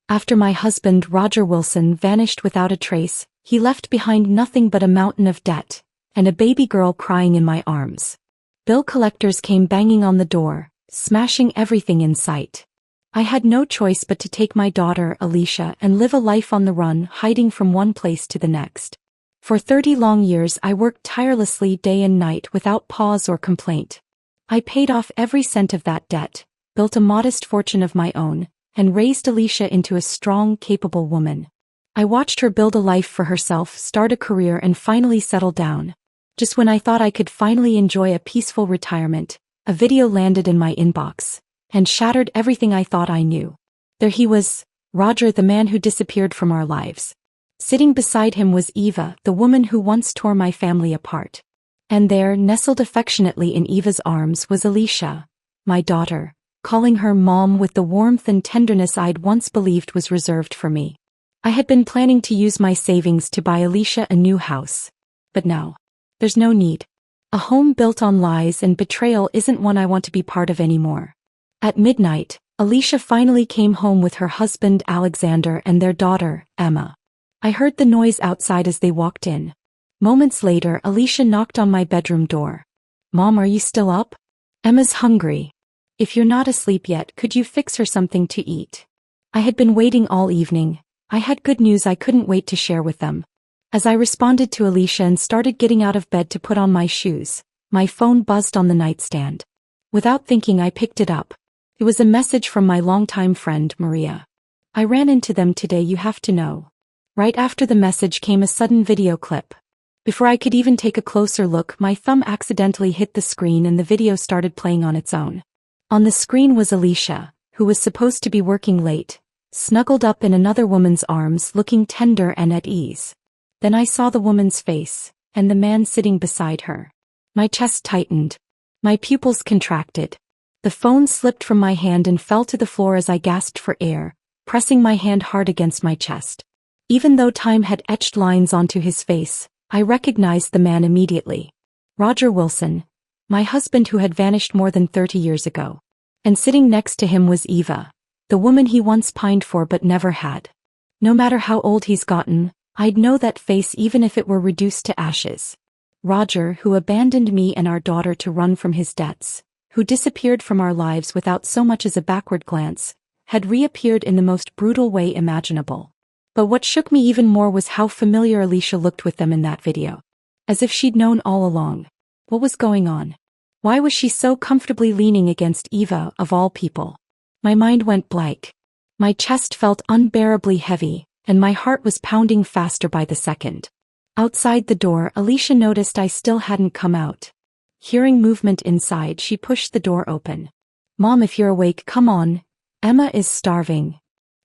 After my husband Roger Wilson vanished without a trace, he left behind nothing but a mountain of debt, and a baby girl crying in my arms. Bill collectors came banging on the door, smashing everything in sight. I had no choice but to take my daughter, Alicia, and live a life on the run, hiding from one place to the next. For 30 long years I worked tirelessly day and night without pause or complaint. I paid off every cent of that debt, built a modest fortune of my own, and raised Alicia into a strong, capable woman. I watched her build a life for herself, start a career, and finally settle down. Just when I thought I could finally enjoy a peaceful retirement, a video landed in my inbox and shattered everything I thought I knew. There he was, Roger, the man who disappeared from our lives. Sitting beside him was Eva, the woman who once tore my family apart. And there, nestled affectionately in Eva's arms, was Alicia, my daughter, calling her Mom with the warmth and tenderness I'd once believed was reserved for me. I had been planning to use my savings to buy Alicia a new house. But now, there's no need. A home built on lies and betrayal isn't one I want to be part of anymore. At midnight, Alicia finally came home with her husband Alexander and their daughter, Emma. I heard the noise outside as they walked in. Moments later, Alicia knocked on my bedroom door. "Mom, are you still up? Emma's hungry. If you're not asleep yet, could you fix her something to eat?" I had been waiting all evening. I had good news I couldn't wait to share with them. As I responded to Alicia and started getting out of bed to put on my shoes, my phone buzzed on the nightstand. Without thinking, I picked it up. It was a message from my longtime friend, Maria. "I ran into them today, you have to know." Right after the message came a sudden video clip. Before I could even take a closer look, my thumb accidentally hit the screen and the video started playing on its own. On the screen was Alicia, who was supposed to be working late, snuggled up in another woman's arms, looking tender and at ease. Then I saw the woman's face, and the man sitting beside her. My chest tightened. My pupils contracted. The phone slipped from my hand and fell to the floor as I gasped for air, pressing my hand hard against my chest. Even though time had etched lines onto his face, I recognized the man immediately. Roger Wilson, my husband who had vanished more than 30 years ago. And sitting next to him was Eva, the woman he once pined for but never had. No matter how old he's gotten, I'd know that face even if it were reduced to ashes. Roger, who abandoned me and our daughter to run from his debts, who disappeared from our lives without so much as a backward glance, had reappeared in the most brutal way imaginable. But what shook me even more was how familiar Alicia looked with them in that video. As if she'd known all along. What was going on? Why was she so comfortably leaning against Eva, of all people? My mind went blank. My chest felt unbearably heavy, and my heart was pounding faster by the second. Outside the door, Alicia noticed I still hadn't come out. Hearing movement inside, she pushed the door open. "Mom, if you're awake, come on. Emma is starving."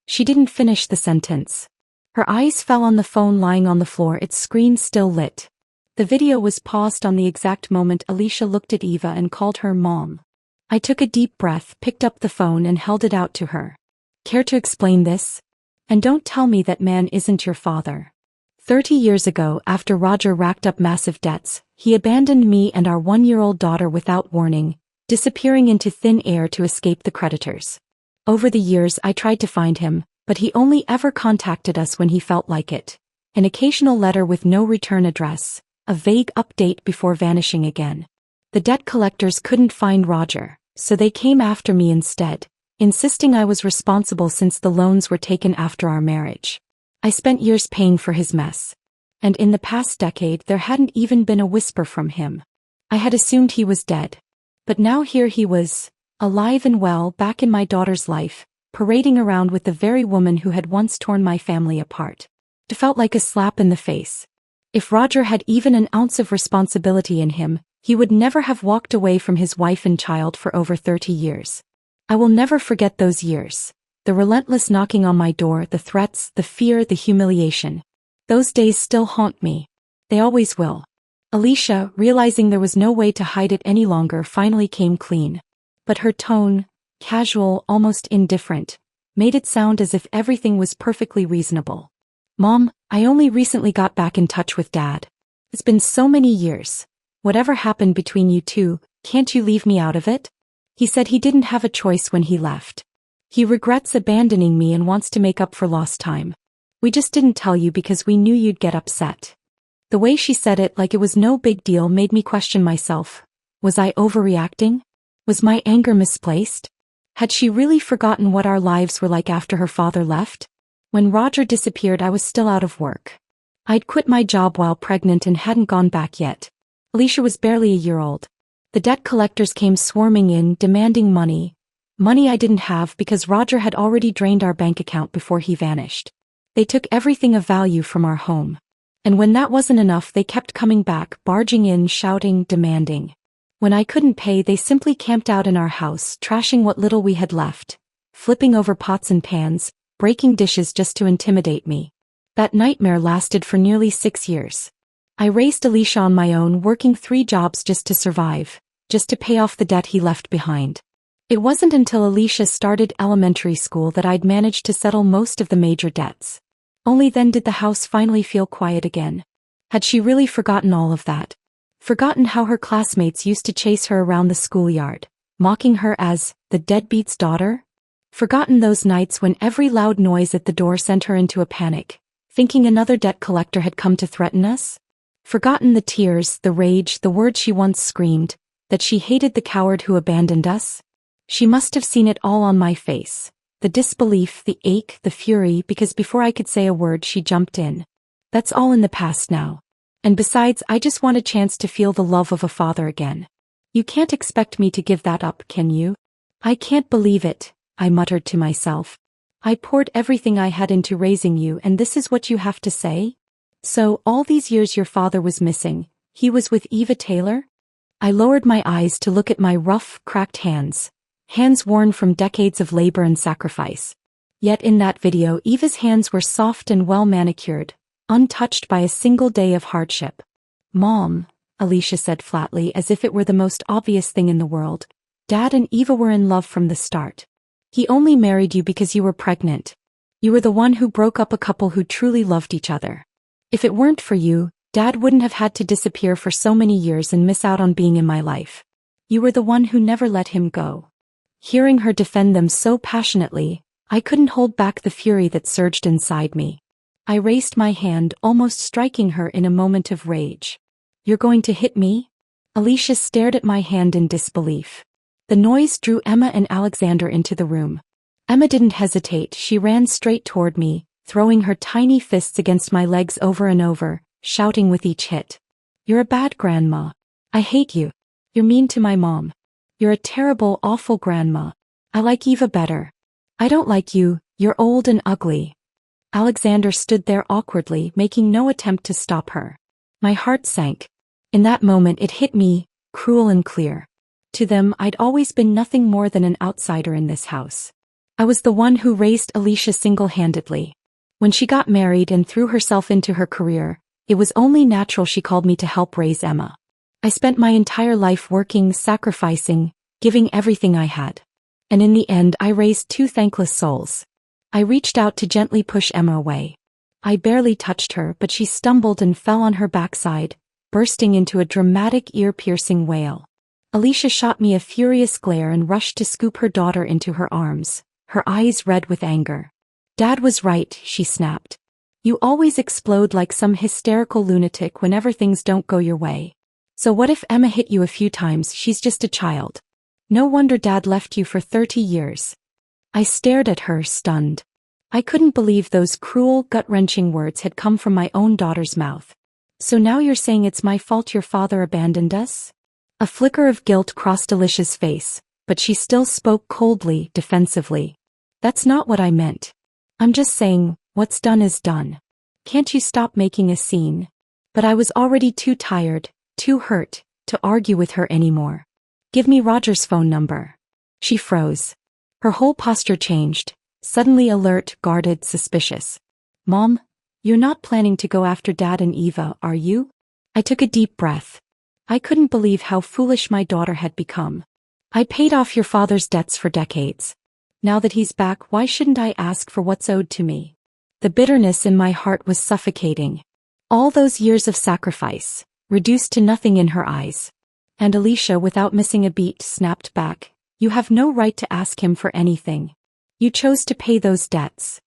She didn't finish the sentence. Her eyes fell on the phone lying on the floor, its screen still lit. The video was paused on the exact moment Alicia looked at Eva and called her Mom. I took a deep breath, picked up the phone and held it out to her. "Care to explain this? And don't tell me that man isn't your father." 30 years ago, after Roger racked up massive debts, he abandoned me and our 1-year-old daughter without warning, disappearing into thin air to escape the creditors. Over the years I tried to find him, but he only ever contacted us when he felt like it. An occasional letter with no return address, a vague update before vanishing again. The debt collectors couldn't find Roger, so they came after me instead, insisting I was responsible since the loans were taken after our marriage. I spent years paying for his mess. And in the past decade there hadn't even been a whisper from him. I had assumed he was dead. But now here he was, alive and well, back in my daughter's life, parading around with the very woman who had once torn my family apart. It felt like a slap in the face. If Roger had even an ounce of responsibility in him, he would never have walked away from his wife and child for over 30 years. I will never forget those years. The relentless knocking on my door, the threats, the fear, the humiliation. Those days still haunt me. They always will. Alicia, realizing there was no way to hide it any longer, finally came clean. But her tone, casual, almost indifferent, made it sound as if everything was perfectly reasonable. "Mom, I only recently got back in touch with Dad. It's been so many years. Whatever happened between you two, can't you leave me out of it? He said he didn't have a choice when he left. He regrets abandoning me and wants to make up for lost time. We just didn't tell you because we knew you'd get upset. The way she said it like it was no big deal made me question myself. Was I overreacting? Was my anger misplaced? Had she really forgotten what our lives were like after her father left? When Roger disappeared, I was still out of work. I'd quit my job while pregnant and hadn't gone back yet. Alicia was barely a year old. The debt collectors came swarming in, demanding money. Money I didn't have because Roger had already drained our bank account before he vanished. They took everything of value from our home. And when that wasn't enough, they kept coming back, barging in, shouting, demanding. When I couldn't pay, they simply camped out in our house, trashing what little we had left, flipping over pots and pans, breaking dishes just to intimidate me. That nightmare lasted for nearly 6 years. I raised Alicia on my own, working 3 jobs just to survive, just to pay off the debt he left behind. It wasn't until Alicia started elementary school that I'd managed to settle most of the major debts. Only then did the house finally feel quiet again. Had she really forgotten all of that? Forgotten how her classmates used to chase her around the schoolyard, mocking her as the deadbeat's daughter? Forgotten those nights when every loud noise at the door sent her into a panic, thinking another debt collector had come to threaten us? Forgotten the tears, the rage, the words she once screamed, that she hated the coward who abandoned us? She must have seen it all on my face. The disbelief, the ache, the fury, because before I could say a word she jumped in. That's all in the past now. And besides, I just want a chance to feel the love of a father again. You can't expect me to give that up, can you? I can't believe it, I muttered to myself. I poured everything I had into raising you, and this is what you have to say? So, all these years your father was missing, he was with Eva Taylor? I lowered my eyes to look at my rough, cracked hands worn from decades of labor and sacrifice. Yet in that video, Eva's hands were soft and well manicured, untouched by a single day of hardship. Mom, Alicia said flatly, as if it were the most obvious thing in the world. Dad and Eva were in love from the start. He only married you because you were pregnant. You were the one who broke up a couple who truly loved each other. If it weren't for you, Dad wouldn't have had to disappear for so many years and miss out on being in my life. You were the one who never let him go. Hearing her defend them so passionately, I couldn't hold back the fury that surged inside me. I raised my hand, almost striking her in a moment of rage. You're going to hit me? Alicia stared at my hand in disbelief. The noise drew Emma and Alexander into the room. Emma didn't hesitate, she ran straight toward me, throwing her tiny fists against my legs over and over, shouting with each hit. You're a bad grandma. I hate you. You're mean to my mom. You're a terrible, awful grandma. I like Eva better. I don't like you, you're old and ugly. Alexander stood there awkwardly, making no attempt to stop her. My heart sank. In that moment it hit me, cruel and clear. To them, I'd always been nothing more than an outsider in this house. I was the one who raised Alicia single-handedly. When she got married and threw herself into her career, it was only natural she called me to help raise Emma. I spent my entire life working, sacrificing, giving everything I had. And in the end, I raised 2 thankless souls. I reached out to gently push Emma away. I barely touched her, but she stumbled and fell on her backside, bursting into a dramatic ear-piercing wail. Alicia shot me a furious glare and rushed to scoop her daughter into her arms, her eyes red with anger. Dad was right, she snapped. You always explode like some hysterical lunatic whenever things don't go your way. So what if Emma hit you a few times? She's just a child. No wonder Dad left you for 30 years. I stared at her, stunned. I couldn't believe those cruel, gut-wrenching words had come from my own daughter's mouth. So now you're saying it's my fault your father abandoned us? A flicker of guilt crossed Alicia's face, but she still spoke coldly, defensively. That's not what I meant. I'm just saying, what's done is done. Can't you stop making a scene? But I was already too tired, too hurt, to argue with her anymore. Give me Roger's phone number. She froze. Her whole posture changed, suddenly alert, guarded, suspicious. Mom, you're not planning to go after Dad and Eva, are you? I took a deep breath. I couldn't believe how foolish my daughter had become. I paid off your father's debts for decades. Now that he's back, why shouldn't I ask for what's owed to me? The bitterness in my heart was suffocating. All those years of sacrifice, reduced to nothing in her eyes. And Alicia, without missing a beat, snapped back. You have no right to ask him for anything. You chose to pay those debts.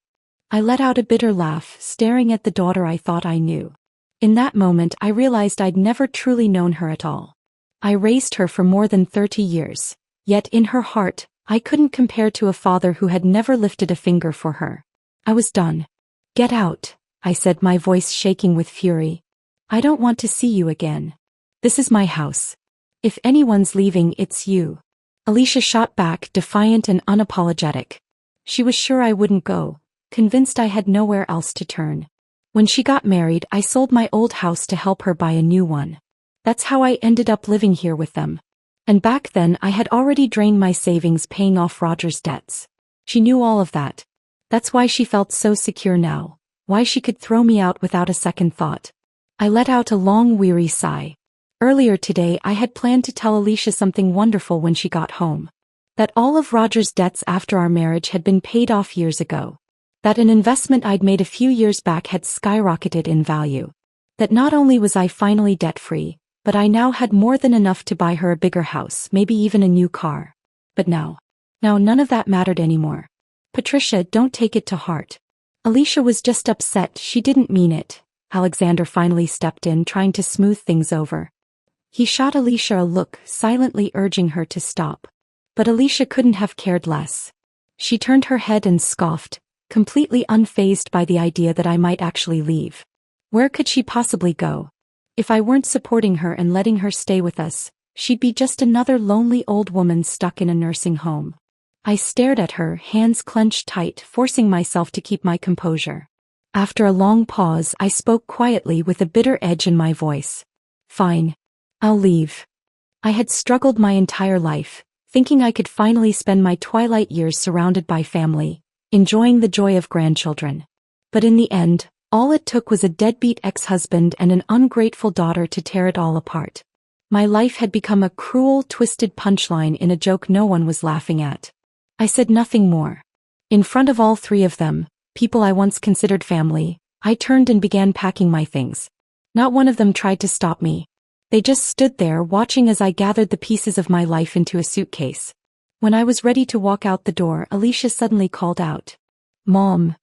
I let out a bitter laugh, staring at the daughter I thought I knew. In that moment I realized I'd never truly known her at all. I raised her for more than 30 years. Yet in her heart, I couldn't compare to a father who had never lifted a finger for her. I was done. Get out, I said, my voice shaking with fury. I don't want to see you again. This is my house. If anyone's leaving, it's you. Alicia shot back, defiant and unapologetic. She was sure I wouldn't go, convinced I had nowhere else to turn. When she got married, I sold my old house to help her buy a new one. That's how I ended up living here with them. And back then I had already drained my savings paying off Roger's debts. She knew all of that. That's why she felt so secure now, why she could throw me out without a second thought. I let out a long, weary sigh. Earlier today I had planned to tell Alicia something wonderful when she got home. That all of Roger's debts after our marriage had been paid off years ago. That an investment I'd made a few years back had skyrocketed in value. That not only was I finally debt-free, but I now had more than enough to buy her a bigger house, maybe even a new car. But now none of that mattered anymore. Patricia, don't take it to heart. Alicia was just upset, she didn't mean it. Alexander finally stepped in, trying to smooth things over. He shot Alicia a look, silently urging her to stop. But Alicia couldn't have cared less. She turned her head and scoffed, completely unfazed by the idea that I might actually leave. Where could she possibly go? If I weren't supporting her and letting her stay with us, she'd be just another lonely old woman stuck in a nursing home. I stared at her, hands clenched tight, forcing myself to keep my composure. After a long pause, I spoke quietly with a bitter edge in my voice. Fine. I'll leave. I had struggled my entire life, thinking I could finally spend my twilight years surrounded by family, enjoying the joy of grandchildren. But in the end, all it took was a deadbeat ex-husband and an ungrateful daughter to tear it all apart. My life had become a cruel, twisted punchline in a joke no one was laughing at. I said nothing more. In front of all three of them, people I once considered family, I turned and began packing my things. Not one of them tried to stop me. They just stood there watching as I gathered the pieces of my life into a suitcase. When I was ready to walk out the door, Alicia suddenly called out, "Mom."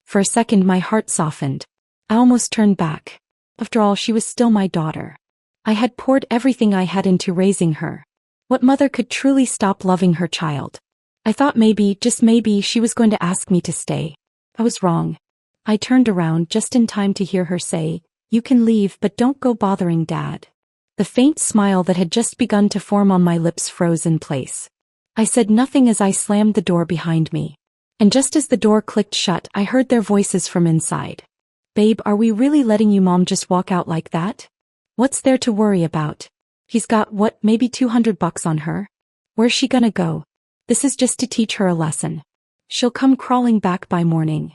For a second my heart softened. I almost turned back. After all, she was still my daughter. I had poured everything I had into raising her. What mother could truly stop loving her child? I thought maybe, just maybe, she was going to ask me to stay. I was wrong. I turned around just in time to hear her say, "You can leave, but don't go bothering Dad." The faint smile that had just begun to form on my lips froze in place. I said nothing as I slammed the door behind me. And just as the door clicked shut, I heard their voices from inside. "Babe, are we really letting you mom just walk out like that? What's there to worry about? He's got what, maybe $200 on her? Where's she gonna go? This is just to teach her a lesson. She'll come crawling back by morning."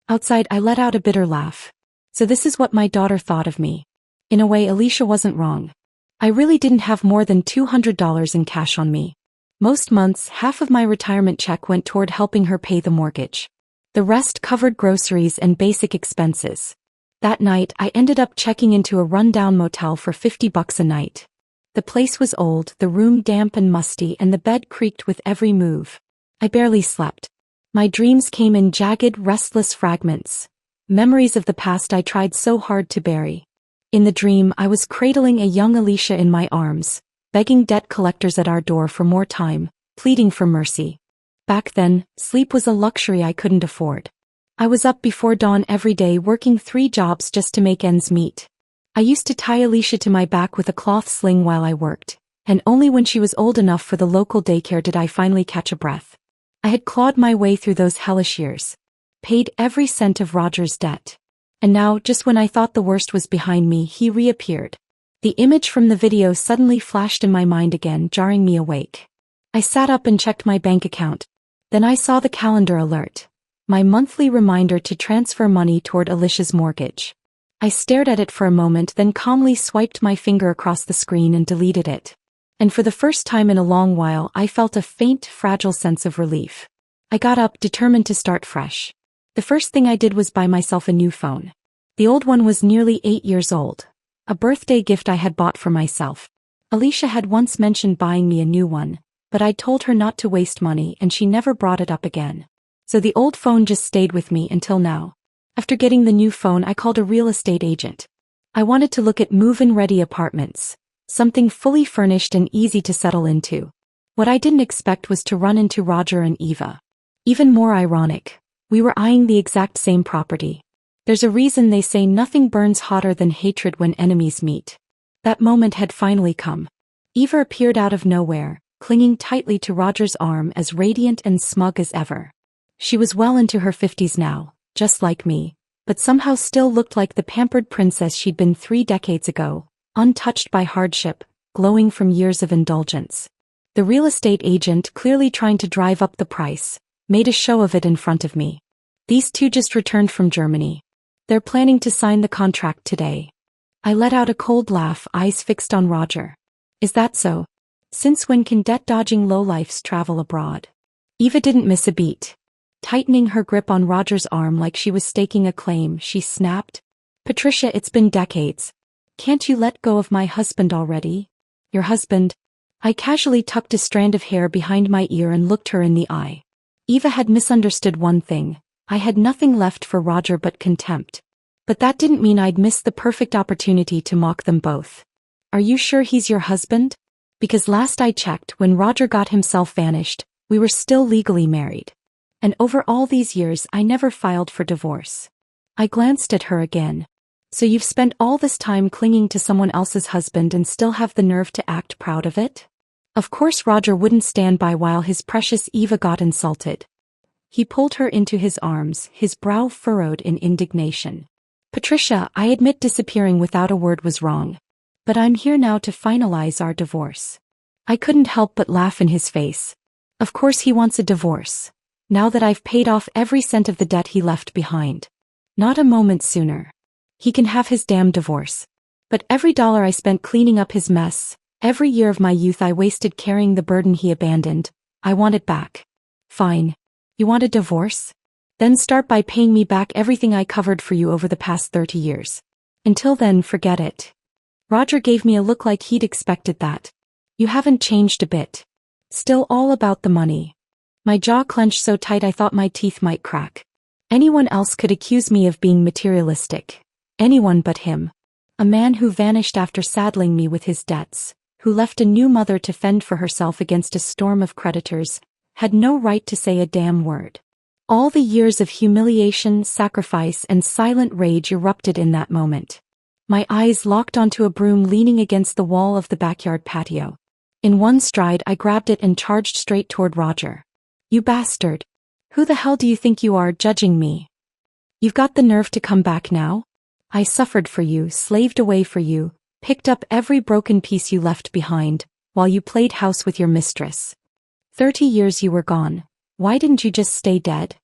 Outside I let out a bitter laugh. So this is what my daughter thought of me. In a way, Alicia wasn't wrong. I really didn't have more than $200 in cash on me. Most months, half of my retirement check went toward helping her pay the mortgage. The rest covered groceries and basic expenses. That night, I ended up checking into a rundown motel for $50 a night. The place was old, the room damp and musty, and the bed creaked with every move. I barely slept. My dreams came in jagged, restless fragments. Memories of the past I tried so hard to bury. In the dream, I was cradling a young Alicia in my arms, begging debt collectors at our door for more time, pleading for mercy. Back then, sleep was a luxury I couldn't afford. I was up before dawn every day, working 3 jobs just to make ends meet. I used to tie Alicia to my back with a cloth sling while I worked, and only when she was old enough for the local daycare did I finally catch a breath. I had clawed my way through those hellish years, paid every cent of Roger's debt. And now, just when I thought the worst was behind me, he reappeared. The image from the video suddenly flashed in my mind again, jarring me awake. I sat up and checked my bank account. Then I saw the calendar alert. My monthly reminder to transfer money toward Alicia's mortgage. I stared at it for a moment, then calmly swiped my finger across the screen and deleted it. And for the first time in a long while, I felt a faint, fragile sense of relief. I got up, determined to start fresh. The first thing I did was buy myself a new phone. The old one was nearly 8 years old. A birthday gift I had bought for myself. Alicia had once mentioned buying me a new one, but I told her not to waste money and she never brought it up again. So the old phone just stayed with me until now. After getting the new phone, I called a real estate agent. I wanted to look at move-in ready apartments, something fully furnished and easy to settle into. What I didn't expect was to run into Roger and Eva. Even more ironic, we were eyeing the exact same property. There's a reason they say nothing burns hotter than hatred when enemies meet. That moment had finally come. Eva appeared out of nowhere, clinging tightly to Roger's arm, as radiant and smug as ever. She was well into her 50s now, just like me, but somehow still looked like the pampered princess she'd been 3 decades ago, untouched by hardship, glowing from years of indulgence. The real estate agent, clearly trying to drive up the price, made a show of it in front of me. These two just returned from Germany. They're planning to sign the contract today. I let out a cold laugh, eyes fixed on Roger. Is that so? Since when can debt-dodging lowlifes travel abroad? Eva didn't miss a beat. Tightening her grip on Roger's arm like she was staking a claim, she snapped. Patricia, it's been decades. Can't you let go of my husband already? Your husband? I casually tucked a strand of hair behind my ear and looked her in the eye. Eva had misunderstood one thing. I had nothing left for Roger but contempt. But that didn't mean I'd missed the perfect opportunity to mock them both. Are you sure he's your husband? Because last I checked, when Roger got himself vanished, we were still legally married. And over all these years I never filed for divorce. I glanced at her again. So you've spent all this time clinging to someone else's husband and still have the nerve to act proud of it? Of course Roger wouldn't stand by while his precious Eva got insulted. He pulled her into his arms, his brow furrowed in indignation. Patricia, I admit disappearing without a word was wrong. But I'm here now to finalize our divorce. I couldn't help but laugh in his face. Of course he wants a divorce. Now that I've paid off every cent of the debt he left behind. Not a moment sooner. He can have his damn divorce. But every dollar I spent cleaning up his mess, every year of my youth I wasted carrying the burden he abandoned, I want it back. Fine. You want a divorce? Then start by paying me back everything I covered for you over the past 30 years. Until then, forget it. Roger gave me a look like he'd expected that. You haven't changed a bit. Still all about the money. My jaw clenched so tight I thought my teeth might crack. Anyone else could accuse me of being materialistic. Anyone but him. A man who vanished after saddling me with his debts, who left a new mother to fend for herself against a storm of creditors, had no right to say a damn word. All the years of humiliation, sacrifice, and silent rage erupted in that moment. My eyes locked onto a broom leaning against the wall of the backyard patio. In one stride I grabbed it and charged straight toward Roger. You bastard. Who the hell do you think you are, judging me? You've got the nerve to come back now? I suffered for you, slaved away for you, picked up every broken piece you left behind, while you played house with your mistress. 30 years you were gone. Why didn't you just stay dead?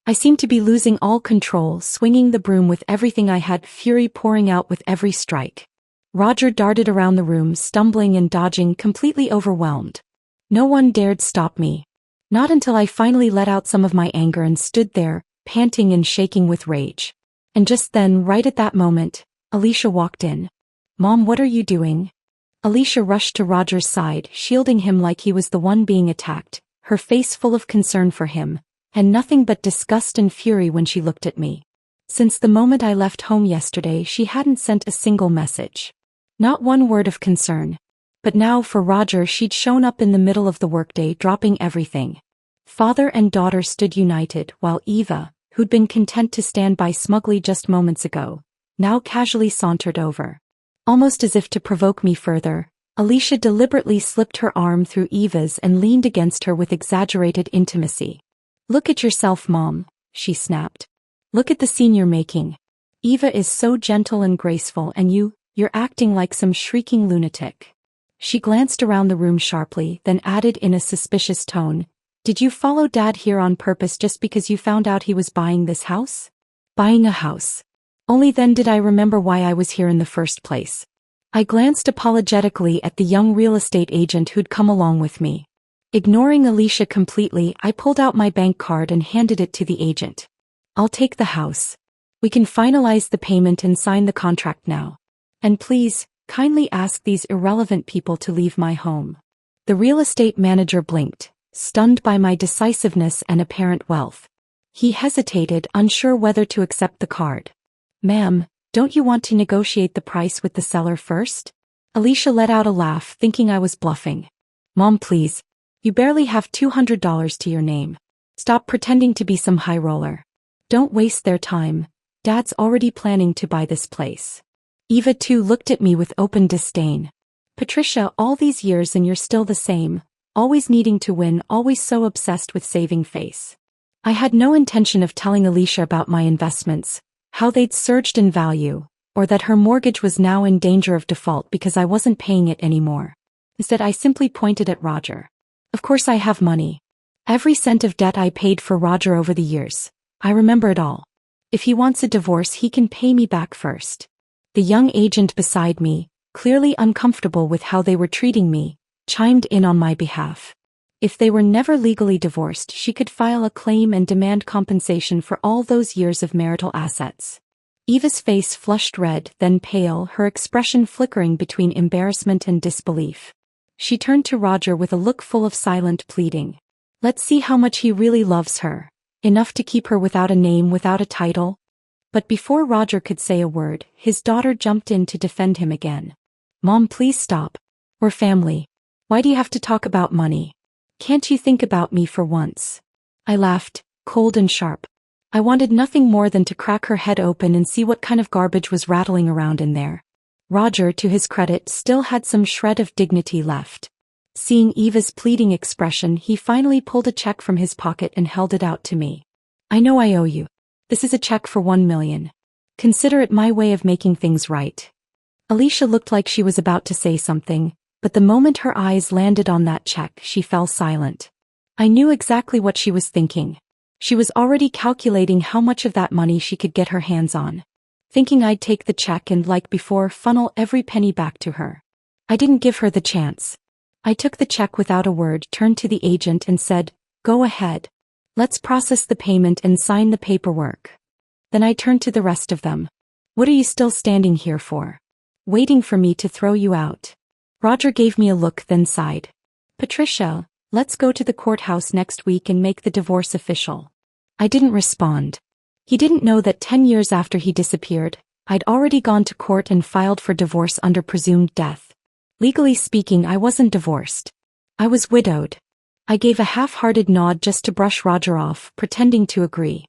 I seemed to be losing all control, swinging the broom with everything I had, fury pouring out with every strike. Roger darted around the room, stumbling and dodging, completely overwhelmed. No one dared stop me. Not until I finally let out some of my anger and stood there, panting and shaking with rage. And just then, right at that moment, Alicia walked in. Mom, what are you doing? Alicia rushed to Roger's side, shielding him like he was the one being attacked, her face full of concern for him, and nothing but disgust and fury when she looked at me. Since the moment I left home yesterday, she hadn't sent a single message. Not one word of concern. But now for Roger, she'd shown up in the middle of the workday, dropping everything. Father and daughter stood united, while Eva, who'd been content to stand by smugly just moments ago, now casually sauntered over. Almost as if to provoke me further, Alicia deliberately slipped her arm through Eva's and leaned against her with exaggerated intimacy. Look at yourself, Mom, she snapped. Look at the scene you're making. Eva is so gentle and graceful, and you're acting like some shrieking lunatic. She glanced around the room sharply, then added in a suspicious tone, Did you follow Dad here on purpose just because you found out he was buying this house? Buying a house. Only then did I remember why I was here in the first place. I glanced apologetically at the young real estate agent who'd come along with me. Ignoring Alicia completely, I pulled out my bank card and handed it to the agent. I'll take the house. We can finalize the payment and sign the contract now. And please, kindly ask these irrelevant people to leave my home. The real estate manager blinked, stunned by my decisiveness and apparent wealth. He hesitated, unsure whether to accept the card. Ma'am, don't you want to negotiate the price with the seller first? Alicia let out a laugh, thinking I was bluffing. Mom, please. You barely have $200 to your name. Stop pretending to be some high roller. Don't waste their time. Dad's already planning to buy this place. Eva too looked at me with open disdain. Patricia, all these years and you're still the same, always needing to win, always so obsessed with saving face. I had no intention of telling Alicia about my investments, how they'd surged in value, or that her mortgage was now in danger of default because I wasn't paying it anymore. Instead, I simply pointed at Roger. Of course I have money. Every cent of debt I paid for Roger over the years. I remember it all. If he wants a divorce, he can pay me back first. The young agent beside me, clearly uncomfortable with how they were treating me, chimed in on my behalf. If they were never legally divorced, she could file a claim and demand compensation for all those years of marital assets. Eva's face flushed red, then pale, her expression flickering between embarrassment and disbelief. She turned to Roger with a look full of silent pleading. Let's see how much he really loves her. Enough to keep her without a name, without a title? But before Roger could say a word, his daughter jumped in to defend him again. Mom, please stop. We're family. Why do you have to talk about money? Can't you think about me for once? I laughed, cold and sharp. I wanted nothing more than to crack her head open and see what kind of garbage was rattling around in there. Roger, to his credit, still had some shred of dignity left. Seeing Eva's pleading expression, he finally pulled a check from his pocket and held it out to me. I know I owe you. This is a check for $1 million. Consider it my way of making things right. Alicia looked like she was about to say something, but the moment her eyes landed on that check, she fell silent. I knew exactly what she was thinking. She was already calculating how much of that money she could get her hands on. Thinking I'd take the check and, like before, funnel every penny back to her. I didn't give her the chance. I took the check without a word, turned to the agent and said, "Go ahead. Let's process the payment and sign the paperwork." Then I turned to the rest of them. What are you still standing here for? Waiting for me to throw you out? Roger gave me a look, then sighed. Patricia, let's go to the courthouse next week and make the divorce official. I didn't respond. He didn't know that 10 years after he disappeared, I'd already gone to court and filed for divorce under presumed death. Legally speaking, I wasn't divorced. I was widowed. I gave a half-hearted nod just to brush Roger off, pretending to agree.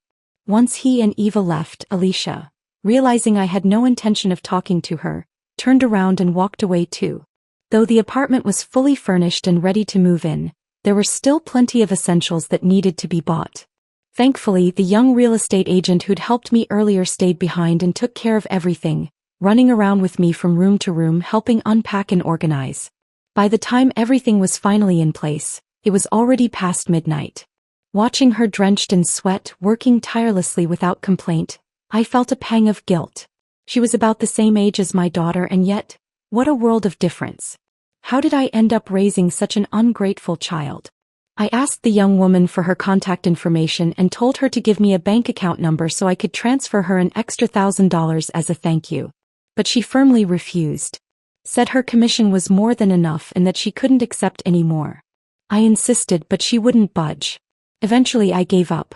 Once he and Eva left, Alicia, realizing I had no intention of talking to her, turned around and walked away too. Though the apartment was fully furnished and ready to move in, there were still plenty of essentials that needed to be bought. Thankfully, the young real estate agent who'd helped me earlier stayed behind and took care of everything, running around with me from room to room helping unpack and organize. By the time everything was finally in place, it was already past midnight. Watching her drenched in sweat, working tirelessly without complaint, I felt a pang of guilt. She was about the same age as my daughter, and yet, what a world of difference. How did I end up raising such an ungrateful child? I asked the young woman for her contact information and told her to give me a bank account number so I could transfer her an extra $1,000 as a thank you. But she firmly refused. Said her commission was more than enough and that she couldn't accept any more. I insisted, but she wouldn't budge. Eventually I gave up.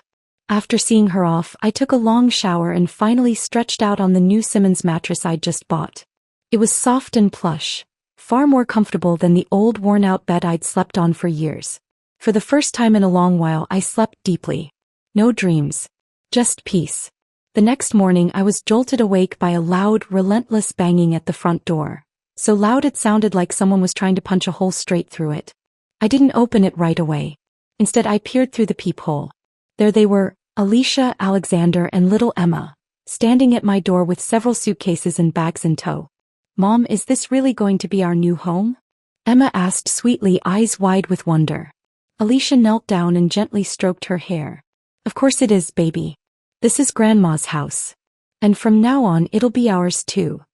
After seeing her off, I took a long shower and finally stretched out on the new Simmons mattress I'd just bought. It was soft and plush, far more comfortable than the old worn-out bed I'd slept on for years. For the first time in a long while, I slept deeply. No dreams. Just peace. The next morning I was jolted awake by a loud, relentless banging at the front door. So loud it sounded like someone was trying to punch a hole straight through it. I didn't open it right away. Instead, I peered through the peephole. There they were, Alicia, Alexander, and little Emma, standing at my door with several suitcases and bags in tow. Mom, is this really going to be our new home? Emma asked sweetly, eyes wide with wonder. Alicia knelt down and gently stroked her hair. Of course it is, baby. This is Grandma's house. And from now on it'll be ours too.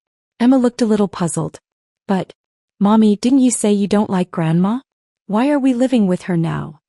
Emma looked a little puzzled. But, Mommy, didn't you say you don't like Grandma? Why are we living with her now?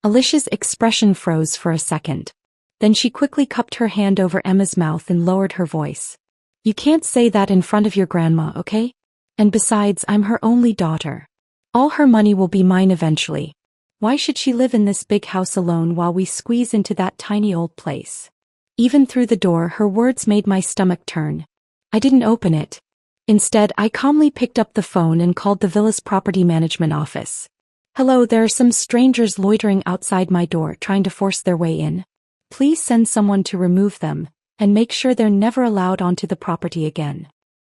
Alicia's expression froze for a second. Then she quickly cupped her hand over Emma's mouth and lowered her voice. You can't say that in front of your grandma, okay? And besides, I'm her only daughter. All her money will be mine eventually. Why should she live in this big house alone while we squeeze into that tiny old place? Even through the door, her words made my stomach turn. I didn't open it. Instead, I calmly picked up the phone and called the villa's property management office. Hello, there are some strangers loitering outside my door trying to force their way in. Please send someone to remove them, and make sure they're never allowed onto the property again.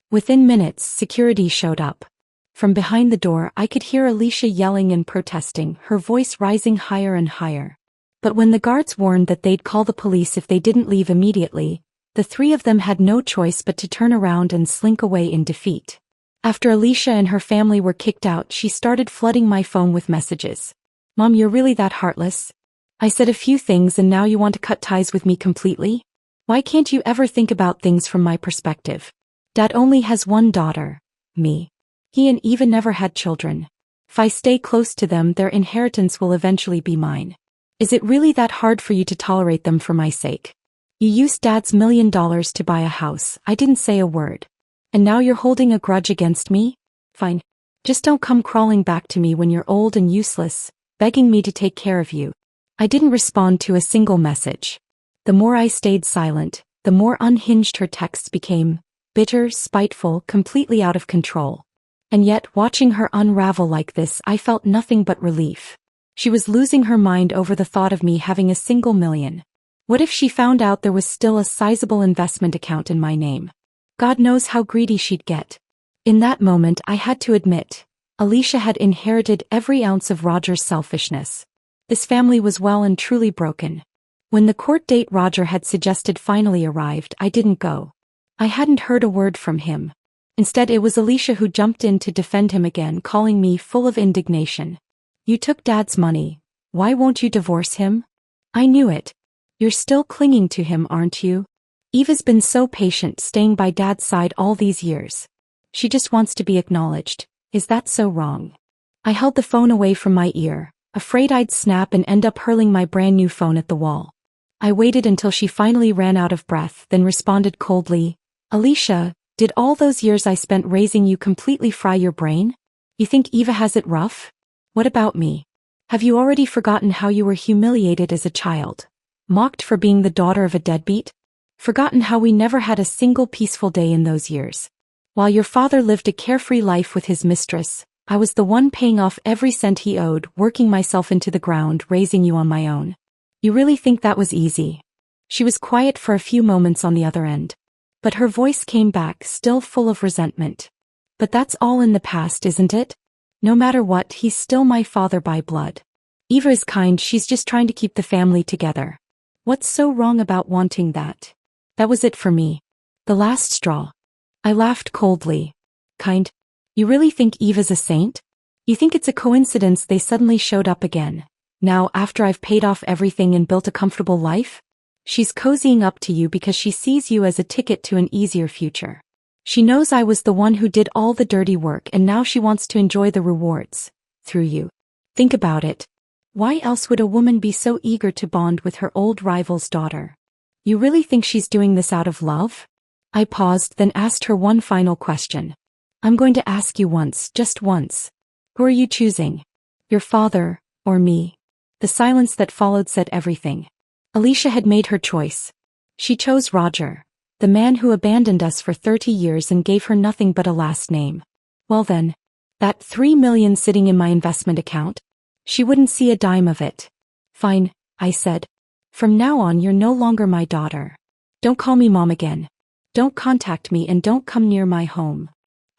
Within minutes, security showed up. From behind the door, I could hear Alicia yelling and protesting, her voice rising higher and higher. But when the guards warned that they'd call the police if they didn't leave immediately, the three of them had no choice but to turn around and slink away in defeat. After Alicia and her family were kicked out, she started flooding my phone with messages. Mom, you're really that heartless? I said a few things and now you want to cut ties with me completely? Why can't you ever think about things from my perspective? Dad only has one daughter, me. He and Eva never had children. If I stay close to them, their inheritance will eventually be mine. Is it really that hard for you to tolerate them for my sake? You used Dad's $1 million to buy a house. I didn't say a word. And now you're holding a grudge against me? Fine. Just don't come crawling back to me when you're old and useless, begging me to take care of you. I didn't respond to a single message. The more I stayed silent, the more unhinged her texts became, bitter, spiteful, completely out of control. And yet, watching her unravel like this, I felt nothing but relief. She was losing her mind over the thought of me having a single million. What if she found out there was still a sizable investment account in my name? God knows how greedy she'd get. In that moment, I had to admit, Alicia had inherited every ounce of Roger's selfishness. This family was well and truly broken. When the court date Roger had suggested finally arrived, I didn't go. I hadn't heard a word from him. Instead, it was Alicia who jumped in to defend him again, calling me full of indignation. You took Dad's money. Why won't you divorce him? I knew it. You're still clinging to him, aren't you? Eva's been so patient staying by Dad's side all these years. She just wants to be acknowledged. Is that so wrong? I held the phone away from my ear, afraid I'd snap and end up hurling my brand new phone at the wall. I waited until she finally ran out of breath, then responded coldly, Alicia, did all those years I spent raising you completely fry your brain? You think Eva has it rough? What about me? Have you already forgotten how you were humiliated as a child? Mocked for being the daughter of a deadbeat? Forgotten how we never had a single peaceful day in those years? While your father lived a carefree life with his mistress, I was the one paying off every cent he owed, working myself into the ground, raising you on my own. You really think that was easy? She was quiet for a few moments on the other end. But her voice came back, still full of resentment. But that's all in the past, isn't it? No matter what, he's still my father by blood. Eva is kind, she's just trying to keep the family together. What's so wrong about wanting that? That was it for me. The last straw. I laughed coldly. Kind? You really think Eva's a saint? You think it's a coincidence they suddenly showed up again? Now, after I've paid off everything and built a comfortable life? She's cozying up to you because she sees you as a ticket to an easier future. She knows I was the one who did all the dirty work and now she wants to enjoy the rewards. Through you. Think about it. Why else would a woman be so eager to bond with her old rival's daughter? You really think she's doing this out of love? I paused, then asked her one final question. I'm going to ask you once, just once. Who are you choosing? Your father, or me? The silence that followed said everything. Alicia had made her choice. She chose Roger, the man who abandoned us for 30 years and gave her nothing but a last name. Well then, that $3 million sitting in my investment account? She wouldn't see a dime of it. Fine, I said. From now on you're no longer my daughter. Don't call me mom again. Don't contact me and don't come near my home.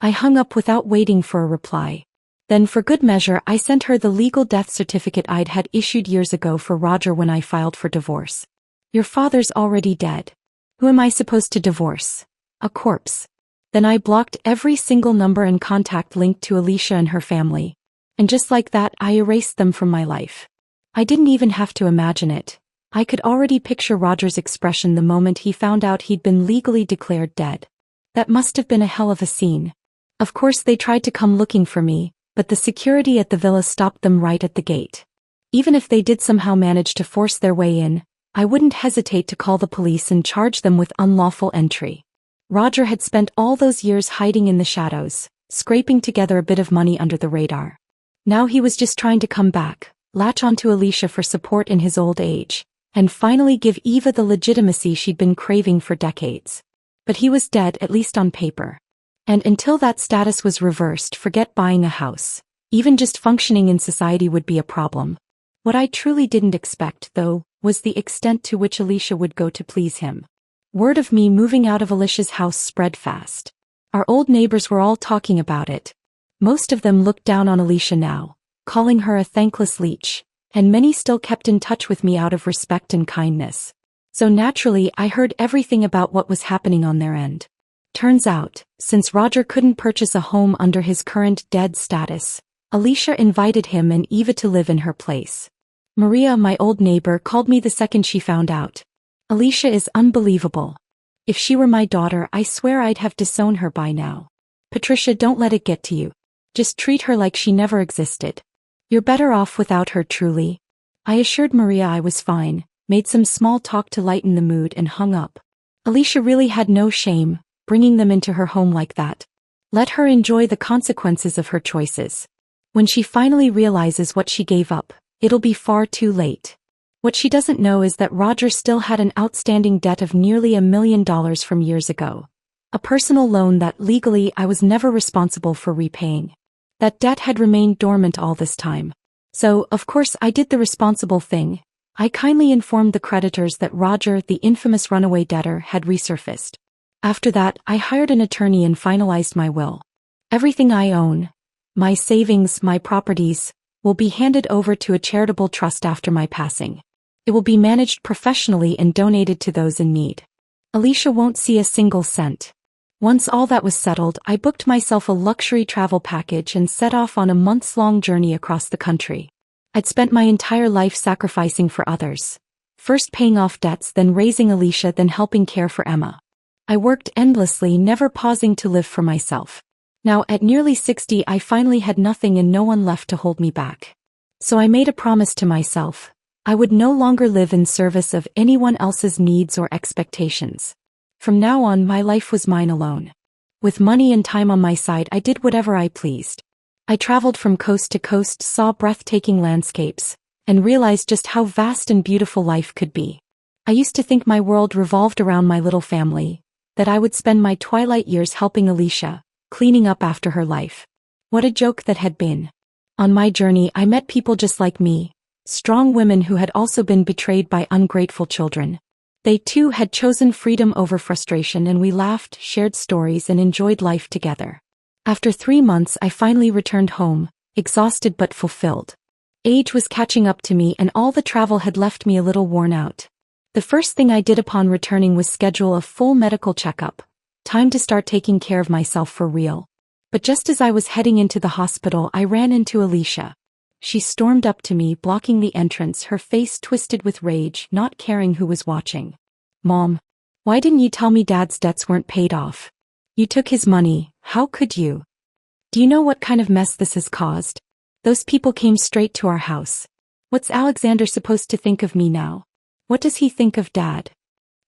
I hung up without waiting for a reply. Then for good measure I sent her the legal death certificate I'd had issued years ago for Roger when I filed for divorce. Your father's already dead. Who am I supposed to divorce? A corpse. Then I blocked every single number and contact linked to Alicia and her family. And just like that I erased them from my life. I didn't even have to imagine it. I could already picture Roger's expression the moment he found out he'd been legally declared dead. That must have been a hell of a scene. Of course they tried to come looking for me, but the security at the villa stopped them right at the gate. Even if they did somehow manage to force their way in, I wouldn't hesitate to call the police and charge them with unlawful entry. Roger had spent all those years hiding in the shadows, scraping together a bit of money under the radar. Now he was just trying to come back, latch onto Alicia for support in his old age, and finally give Eva the legitimacy she'd been craving for decades. But he was dead, at least on paper. And until that status was reversed, forget buying a house. Even just functioning in society would be a problem. What I truly didn't expect, though, was the extent to which Alicia would go to please him. Word of me moving out of Alicia's house spread fast. Our old neighbors were all talking about it. Most of them looked down on Alicia now, calling her a thankless leech, and many still kept in touch with me out of respect and kindness. So naturally, I heard everything about what was happening on their end. Turns out, since Roger couldn't purchase a home under his current dead status, Alicia invited him and Eva to live in her place. Maria, my old neighbor, called me the second she found out. Alicia is unbelievable. If she were my daughter, I swear I'd have disowned her by now. Patricia, don't let it get to you. Just treat her like she never existed. You're better off without her, truly. I assured Maria I was fine, made some small talk to lighten the mood, and hung up. Alicia really had no shame, bringing them into her home like that. Let her enjoy the consequences of her choices. When she finally realizes what she gave up, it'll be far too late. What she doesn't know is that Roger still had an outstanding debt of nearly $1 million from years ago. A personal loan that legally I was never responsible for repaying. That debt had remained dormant all this time. So, of course, I did the responsible thing. I kindly informed the creditors that Roger, the infamous runaway debtor, had resurfaced. After that, I hired an attorney and finalized my will. Everything I own, my savings, my properties, will be handed over to a charitable trust after my passing. It will be managed professionally and donated to those in need. Alicia won't see a single cent. Once all that was settled, I booked myself a luxury travel package and set off on a months-long journey across the country. I'd spent my entire life sacrificing for others. First paying off debts, then raising Alicia, then helping care for Emma. I worked endlessly, never pausing to live for myself. Now, at nearly 60, I finally had nothing and no one left to hold me back. So I made a promise to myself. I would no longer live in service of anyone else's needs or expectations. From now on, my life was mine alone. With money and time on my side, I did whatever I pleased. I traveled from coast to coast, saw breathtaking landscapes, and realized just how vast and beautiful life could be. I used to think my world revolved around my little family, that I would spend my twilight years helping Alicia, cleaning up after her life. What a joke that had been. On my journey, I met people just like me, strong women who had also been betrayed by ungrateful children. They too had chosen freedom over frustration, and we laughed, shared stories, and enjoyed life together. After 3 months, I finally returned home, exhausted but fulfilled. Age was catching up to me, and all the travel had left me a little worn out. The first thing I did upon returning was schedule a full medical checkup. Time to start taking care of myself for real. But just as I was heading into the hospital, I ran into Alicia. She stormed up to me, blocking the entrance, her face twisted with rage, not caring who was watching. "Mom, why didn't you tell me Dad's debts weren't paid off? You took his money, how could you? Do you know what kind of mess this has caused? Those people came straight to our house. What's Alexander supposed to think of me now? What does he think of Dad?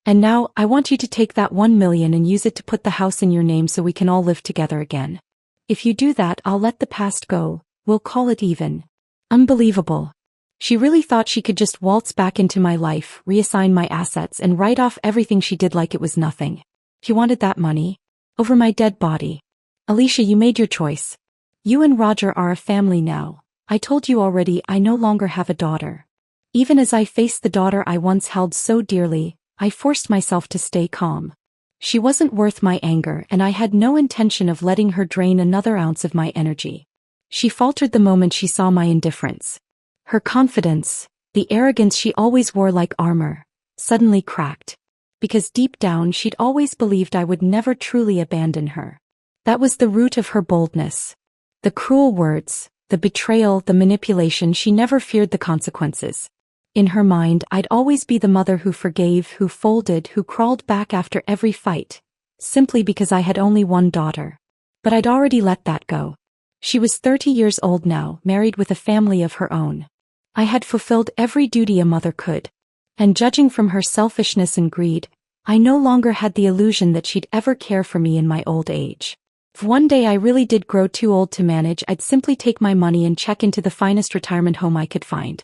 And now, I want you to take that $1 million and use it to put the house in your name so we can all live together again. If you do that, I'll let the past go, we'll call it even." Unbelievable. She really thought she could just waltz back into my life, reassign my assets, and write off everything she did like it was nothing. She wanted that money. Over my dead body. Alicia, you made your choice. You and Roger are a family now. I told you already, I no longer have a daughter. Even as I faced the daughter I once held so dearly, I forced myself to stay calm. She wasn't worth my anger, and I had no intention of letting her drain another ounce of my energy. She faltered the moment she saw my indifference. Her confidence, the arrogance she always wore like armor, suddenly cracked. Because deep down she'd always believed I would never truly abandon her. That was the root of her boldness. The cruel words, the betrayal, the manipulation. She never feared the consequences. In her mind, I'd always be the mother who forgave, who folded, who crawled back after every fight, simply because I had only one daughter. But I'd already let that go. She was 30 years old now, married with a family of her own. I had fulfilled every duty a mother could. And judging from her selfishness and greed, I no longer had the illusion that she'd ever care for me in my old age. If one day I really did grow too old to manage, I'd simply take my money and check into the finest retirement home I could find.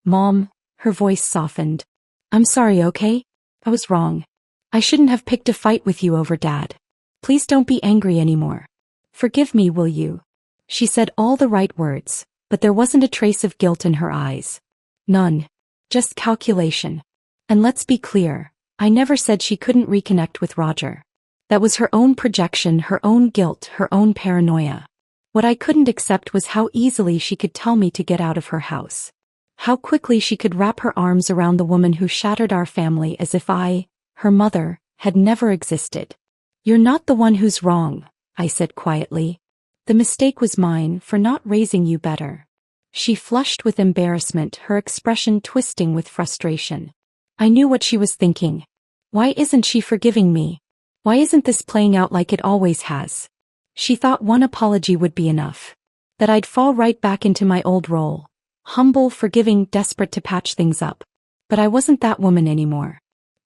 Mom, her voice softened. I'm sorry, okay? I was wrong. I shouldn't have picked a fight with you over Dad. Please don't be angry anymore. Forgive me, will you? She said all the right words, but there wasn't a trace of guilt in her eyes. None. Just calculation. And let's be clear, I never said she couldn't reconnect with Roger. That was her own projection, her own guilt, her own paranoia. What I couldn't accept was how easily she could tell me to get out of her house. How quickly she could wrap her arms around the woman who shattered our family as if I, her mother, had never existed. You're not the one who's wrong, I said quietly. The mistake was mine for not raising you better. She flushed with embarrassment, her expression twisting with frustration. I knew what she was thinking. Why isn't she forgiving me? Why isn't this playing out like it always has? She thought one apology would be enough. That I'd fall right back into my old role. Humble, forgiving, desperate to patch things up. But I wasn't that woman anymore.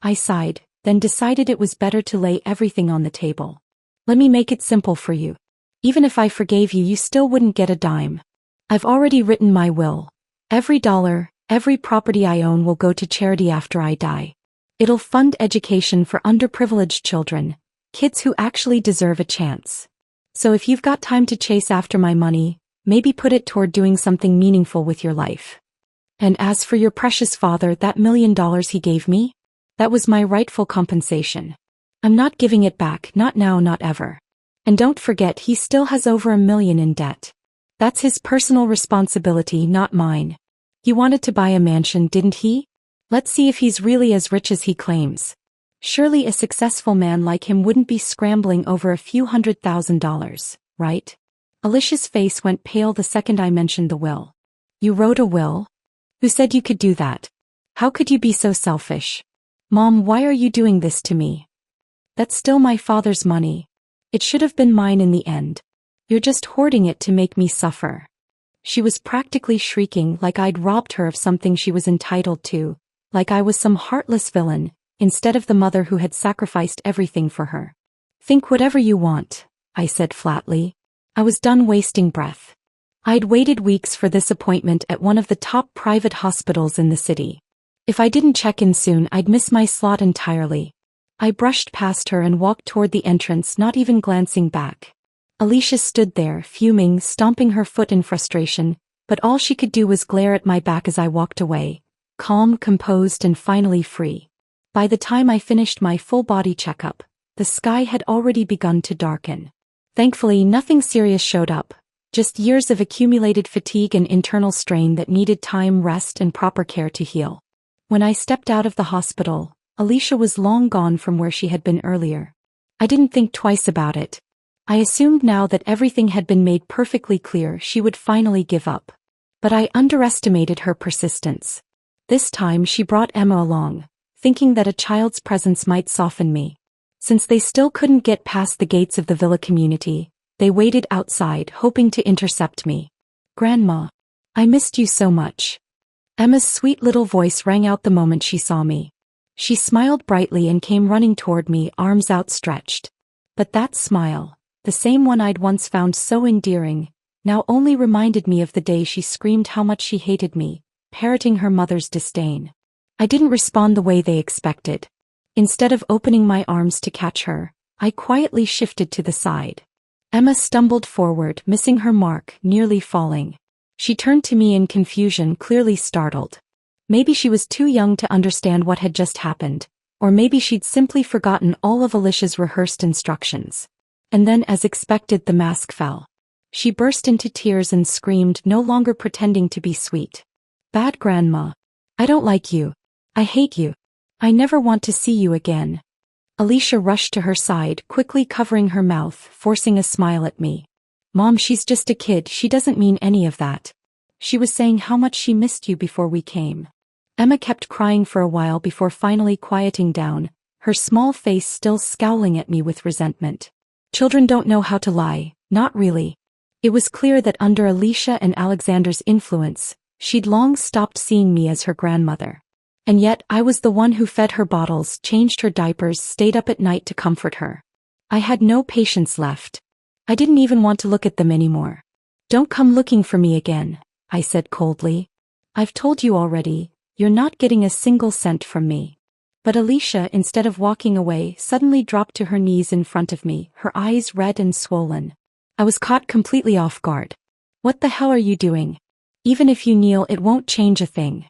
I sighed, then decided it was better to lay everything on the table. Let me make it simple for you. Even if I forgave you, you still wouldn't get a dime. I've already written my will. Every dollar, every property I own will go to charity after I die. It'll fund education for underprivileged children, kids who actually deserve a chance. So if you've got time to chase after my money, maybe put it toward doing something meaningful with your life. And as for your precious father, that $1 million he gave me? That was my rightful compensation. I'm not giving it back, not now, not ever. And don't forget, he still has over $1 million in debt. That's his personal responsibility, not mine. He wanted to buy a mansion, didn't he? Let's see if he's really as rich as he claims. Surely a successful man like him wouldn't be scrambling over a few $100,000, right? Alicia's face went pale the second I mentioned the will. You wrote a will? Who said you could do that? How could you be so selfish? Mom, why are you doing this to me? That's still my father's money. It should have been mine in the end. You're just hoarding it to make me suffer. She was practically shrieking, like I'd robbed her of something she was entitled to, like I was some heartless villain, instead of the mother who had sacrificed everything for her. Think whatever you want, I said flatly. I was done wasting breath. I'd waited weeks for this appointment at one of the top private hospitals in the city. If I didn't check in soon, I'd miss my slot entirely. I brushed past her and walked toward the entrance, not even glancing back. Alicia stood there, fuming, stomping her foot in frustration, but all she could do was glare at my back as I walked away, calm, composed, and finally free. By the time I finished my full-body checkup, the sky had already begun to darken. Thankfully, nothing serious showed up, just years of accumulated fatigue and internal strain that needed time, rest, and proper care to heal. When I stepped out of the hospital, Alicia was long gone from where she had been earlier. I didn't think twice about it. I assumed now that everything had been made perfectly clear she would finally give up. But I underestimated her persistence. This time she brought Emma along, thinking that a child's presence might soften me. Since they still couldn't get past the gates of the villa community, they waited outside, hoping to intercept me. Grandma, I missed you so much. Emma's sweet little voice rang out the moment she saw me. She smiled brightly and came running toward me, arms outstretched. But that smile, the same one I'd once found so endearing, now only reminded me of the day she screamed how much she hated me, parroting her mother's disdain. I didn't respond the way they expected. Instead of opening my arms to catch her, I quietly shifted to the side. Emma stumbled forward, missing her mark, nearly falling. She turned to me in confusion, clearly startled. Maybe she was too young to understand what had just happened, or maybe she'd simply forgotten all of Alicia's rehearsed instructions. And then, as expected, the mask fell. She burst into tears and screamed, no longer pretending to be sweet. Bad grandma. I don't like you. I hate you. I never want to see you again. Alicia rushed to her side, quickly covering her mouth, forcing a smile at me. Mom, she's just a kid, she doesn't mean any of that. She was saying how much she missed you before we came. Emma kept crying for a while before finally quieting down, her small face still scowling at me with resentment. Children don't know how to lie, not really. It was clear that under Alicia and Alexander's influence, she'd long stopped seeing me as her grandmother. And yet I was the one who fed her bottles, changed her diapers, stayed up at night to comfort her. I had no patience left. I didn't even want to look at them anymore. Don't come looking for me again, I said coldly. I've told you already, you're not getting a single cent from me. But Alicia, instead of walking away, suddenly dropped to her knees in front of me, her eyes red and swollen. I was caught completely off guard. What the hell are you doing? Even if you kneel, it won't change a thing.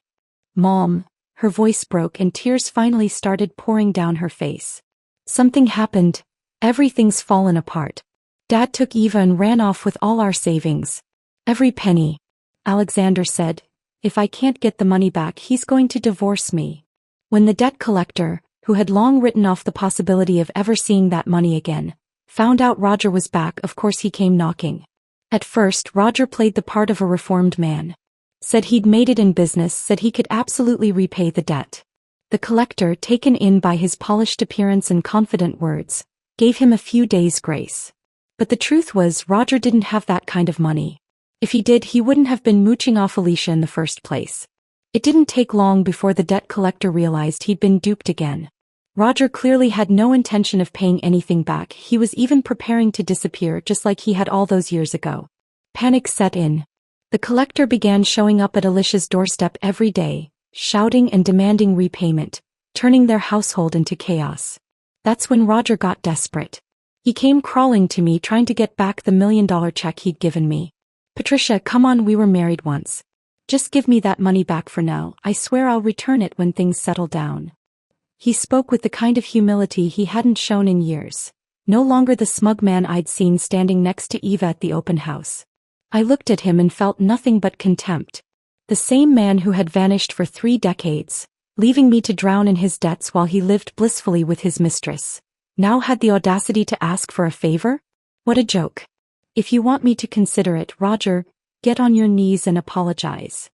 Mom, her voice broke and tears finally started pouring down her face. Something happened. Everything's fallen apart. Dad took Eva and ran off with all our savings. Every penny. Alexander said, if I can't get the money back, he's going to divorce me. When the debt collector, who had long written off the possibility of ever seeing that money again, found out Roger was back, of course he came knocking. At first, Roger played the part of a reformed man. Said he'd made it in business, said he could absolutely repay the debt. The collector, taken in by his polished appearance and confident words, gave him a few days' grace. But the truth was, Roger didn't have that kind of money. If he did, he wouldn't have been mooching off Alicia in the first place. It didn't take long before the debt collector realized he'd been duped again. Roger clearly had no intention of paying anything back. He was even preparing to disappear just like he had all those years ago. Panic set in. The collector began showing up at Alicia's doorstep every day, shouting and demanding repayment, turning their household into chaos. That's when Roger got desperate. He came crawling to me trying to get back the $1 million check he'd given me. Patricia, come on, we were married once. Just give me that money back for now. I swear I'll return it when things settle down. He spoke with the kind of humility he hadn't shown in years. No longer the smug man I'd seen standing next to Eva at the open house. I looked at him and felt nothing but contempt. The same man who had vanished for 3 decades, leaving me to drown in his debts while he lived blissfully with his mistress, now had the audacity to ask for a favor? What a joke. If you want me to consider it, Roger, get on your knees and apologize.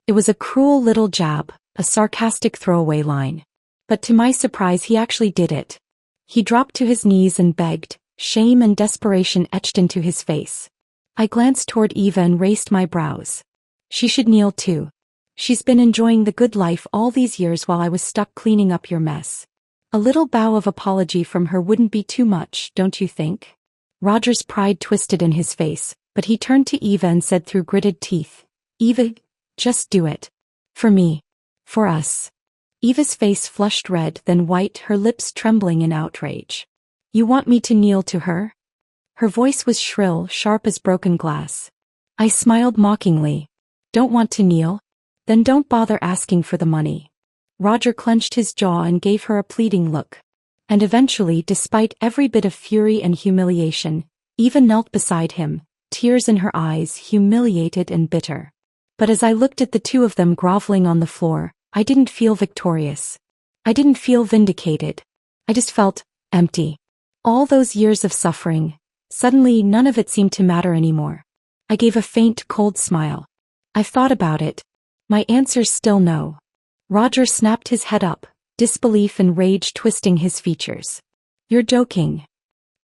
It was a cruel little jab, a sarcastic throwaway line. But to my surprise, he actually did it. He dropped to his knees and begged, shame and desperation etched into his face. I glanced toward Eva and raised my brows. She should kneel too. She's been enjoying the good life all these years while I was stuck cleaning up your mess. A little bow of apology from her wouldn't be too much, don't you think? Roger's pride twisted in his face, but he turned to Eva and said through gritted teeth, Eva, just do it. For me. For us. Eva's face flushed red, then white, her lips trembling in outrage. You want me to kneel to her? Her voice was shrill, sharp as broken glass. I smiled mockingly. Don't want to kneel? Then don't bother asking for the money. Roger clenched his jaw and gave her a pleading look. And eventually, despite every bit of fury and humiliation, Eva knelt beside him, tears in her eyes, humiliated and bitter. But as I looked at the two of them groveling on the floor, I didn't feel victorious. I didn't feel vindicated. I just felt empty. All those years of suffering, suddenly none of it seemed to matter anymore. I gave a faint, cold smile. I've thought about it. My answer's still no. Roger snapped his head up, disbelief and rage twisting his features. You're joking.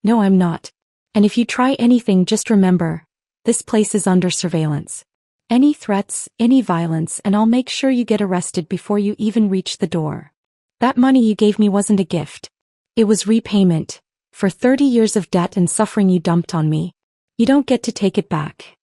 No, I'm not. And if you try anything, just remember, this place is under surveillance. Any threats, any violence, and I'll make sure you get arrested before you even reach the door. That money you gave me wasn't a gift. It was repayment, for 30 years of debt and suffering you dumped on me. You don't get to take it back.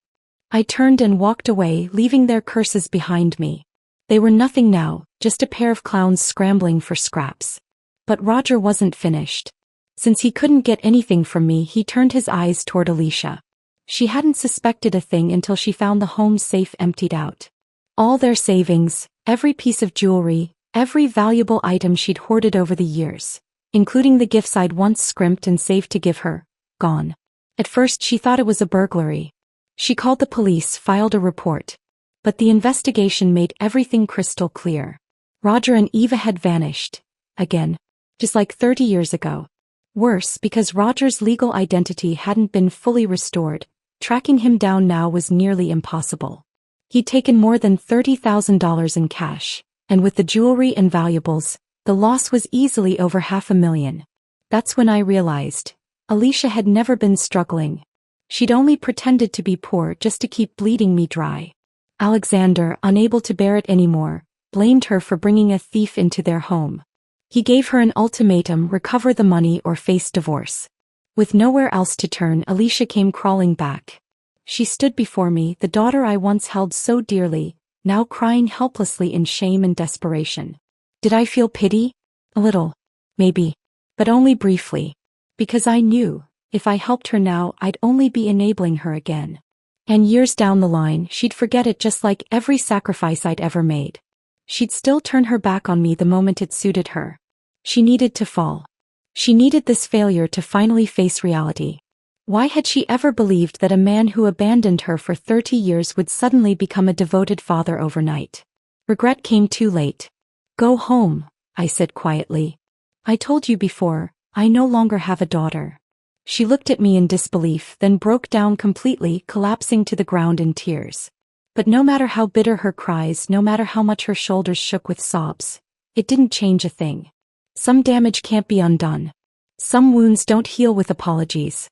I turned and walked away, leaving their curses behind me. They were nothing now, just a pair of clowns scrambling for scraps. But Roger wasn't finished. Since he couldn't get anything from me, he turned his eyes toward Alicia. She hadn't suspected a thing until she found the home safe emptied out. All their savings, every piece of jewelry, every valuable item she'd hoarded over the years, including the gifts I'd once scrimped and saved to give her, gone. At first she thought it was a burglary. She called the police, filed a report. But the investigation made everything crystal clear. Roger and Eva had vanished. Again. Just like 30 years ago. Worse, because Roger's legal identity hadn't been fully restored, tracking him down now was nearly impossible. He'd taken more than $30,000 in cash, and with the jewelry and valuables, the loss was easily over $500,000. That's when I realized, Alicia had never been struggling. She'd only pretended to be poor just to keep bleeding me dry. Alexander, unable to bear it anymore, blamed her for bringing a thief into their home. He gave her an ultimatum: recover the money or face divorce. With nowhere else to turn, Alicia came crawling back. She stood before me, the daughter I once held so dearly, now crying helplessly in shame and desperation. Did I feel pity? A little. Maybe. But only briefly. Because I knew, if I helped her now, I'd only be enabling her again. And years down the line, she'd forget it just like every sacrifice I'd ever made. She'd still turn her back on me the moment it suited her. She needed to fall. She needed this failure to finally face reality. Why had she ever believed that a man who abandoned her for 30 years would suddenly become a devoted father overnight? Regret came too late. Go home, I said quietly. I told you before, I no longer have a daughter. She looked at me in disbelief, then broke down completely, collapsing to the ground in tears. But no matter how bitter her cries, no matter how much her shoulders shook with sobs, it didn't change a thing. Some damage can't be undone. Some wounds don't heal with apologies.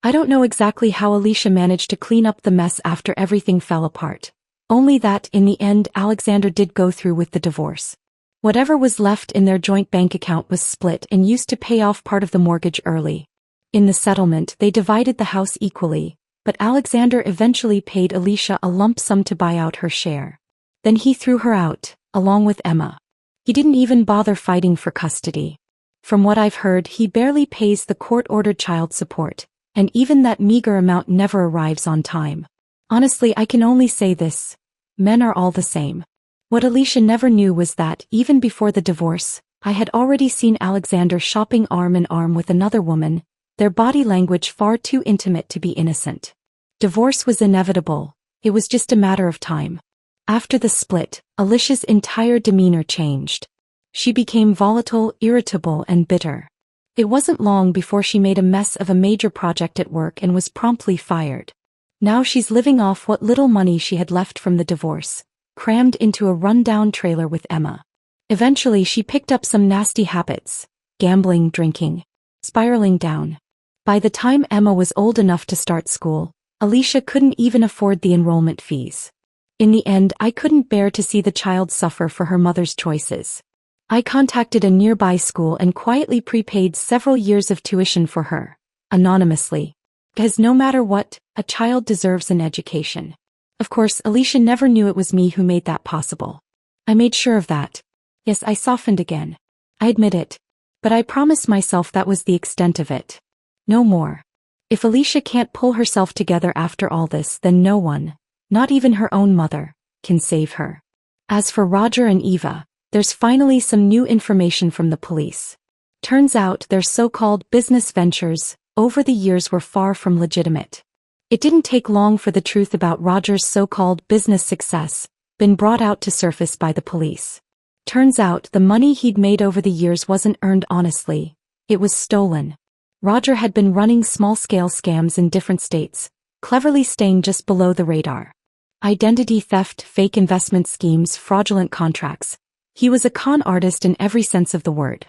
I don't know exactly how Alicia managed to clean up the mess after everything fell apart. Only that, in the end, Alexander did go through with the divorce. Whatever was left in their joint bank account was split and used to pay off part of the mortgage early. In the settlement, they divided the house equally, but Alexander eventually paid Alicia a lump sum to buy out her share. Then he threw her out, along with Emma. He didn't even bother fighting for custody. From what I've heard, he barely pays the court-ordered child support, and even that meager amount never arrives on time. Honestly, I can only say this: men are all the same. What Alicia never knew was that, even before the divorce, I had already seen Alexander shopping arm in arm with another woman, their body language far too intimate to be innocent. Divorce was inevitable. It was just a matter of time. After the split, Alicia's entire demeanor changed. She became volatile, irritable, and bitter. It wasn't long before she made a mess of a major project at work and was promptly fired. Now she's living off what little money she had left from the divorce, crammed into a run-down trailer with Emma. Eventually she picked up some nasty habits: gambling, drinking, spiraling down. By the time Emma was old enough to start school, Alicia couldn't even afford the enrollment fees. In the end, I couldn't bear to see the child suffer for her mother's choices. I contacted a nearby school and quietly prepaid several years of tuition for her, anonymously. Because no matter what, a child deserves an education. Of course, Alicia never knew it was me who made that possible. I made sure of that. Yes, I softened again. I admit it. But I promised myself that was the extent of it. No more. If Alicia can't pull herself together after all this, then no one, not even her own mother, can save her. As for Roger and Eva, there's finally some new information from the police. Turns out their so-called business ventures, over the years, were far from legitimate. It didn't take long for the truth about Roger's so-called business success been brought out to surface by the police. Turns out the money he'd made over the years wasn't earned honestly. It was stolen. Roger had been running small-scale scams in different states, cleverly staying just below the radar. Identity theft, fake investment schemes, fraudulent contracts. He was a con artist in every sense of the word.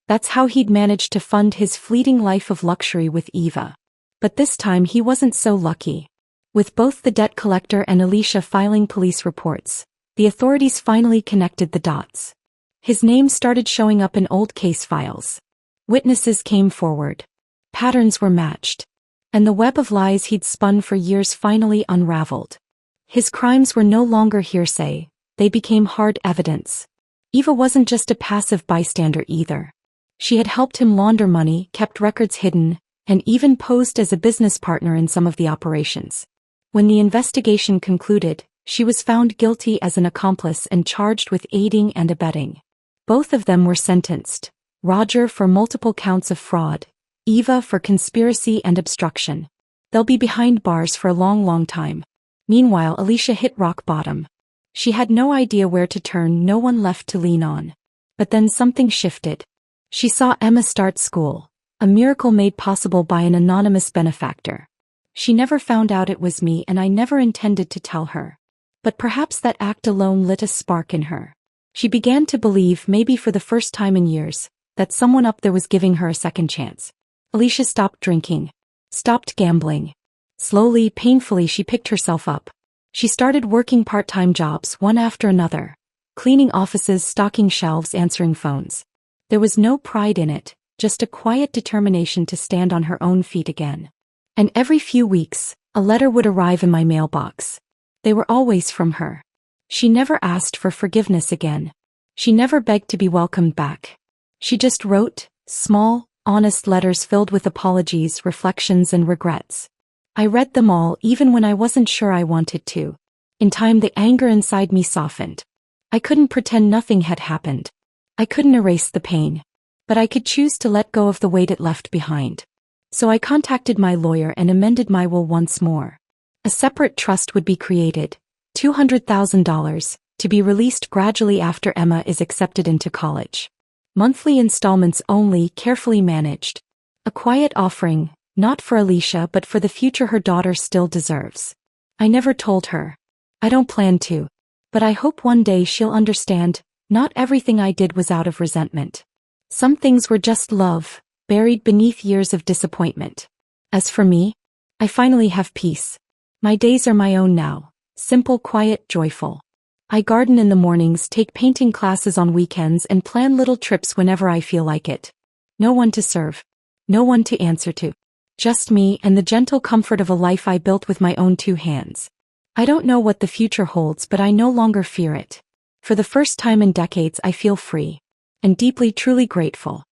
That's how he'd managed to fund his fleeting life of luxury with Eva. But this time he wasn't so lucky. With both the debt collector and Alicia filing police reports, the authorities finally connected the dots. His name started showing up in old case files. Witnesses came forward. Patterns were matched. And the web of lies he'd spun for years finally unraveled. His crimes were no longer hearsay, they became hard evidence. Eva wasn't just a passive bystander either. She had helped him launder money, kept records hidden, and even posed as a business partner in some of the operations. When the investigation concluded, she was found guilty as an accomplice and charged with aiding and abetting. Both of them were sentenced, Roger for multiple counts of fraud, Eva for conspiracy and obstruction. They'll be behind bars for a long time. Meanwhile, Alicia hit rock bottom. She had no idea where to turn, no one left to lean on. But then something shifted. She saw Emma start school, a miracle made possible by an anonymous benefactor. She never found out it was me, and I never intended to tell her. But perhaps that act alone lit a spark in her. She began to believe, maybe for the first time in years, that someone up there was giving her a second chance. Alicia stopped drinking. Stopped gambling. Slowly, painfully, she picked herself up. She started working part-time jobs, one after another. Cleaning offices, stocking shelves, answering phones. There was no pride in it, just a quiet determination to stand on her own feet again. And every few weeks, a letter would arrive in my mailbox. They were always from her. She never asked for forgiveness again. She never begged to be welcomed back. She just wrote small, honest letters filled with apologies, reflections, and regrets. I read them all even when I wasn't sure I wanted to. In time, the anger inside me softened. I couldn't pretend nothing had happened. I couldn't erase the pain. But I could choose to let go of the weight it left behind. So I contacted my lawyer and amended my will once more. A separate trust would be created, $200,000, to be released gradually after Emma is accepted into college. Monthly installments only, carefully managed. A quiet offering, not for Alicia but for the future her daughter still deserves. I never told her. I don't plan to. But I hope one day she'll understand, not everything I did was out of resentment. Some things were just love, buried beneath years of disappointment. As for me, I finally have peace. My days are my own now, simple, quiet, joyful. I garden in the mornings, take painting classes on weekends, and plan little trips whenever I feel like it. No one to serve. No one to answer to. Just me and the gentle comfort of a life I built with my own two hands. I don't know what the future holds, but I no longer fear it. For the first time in decades, I feel free. And deeply, truly grateful.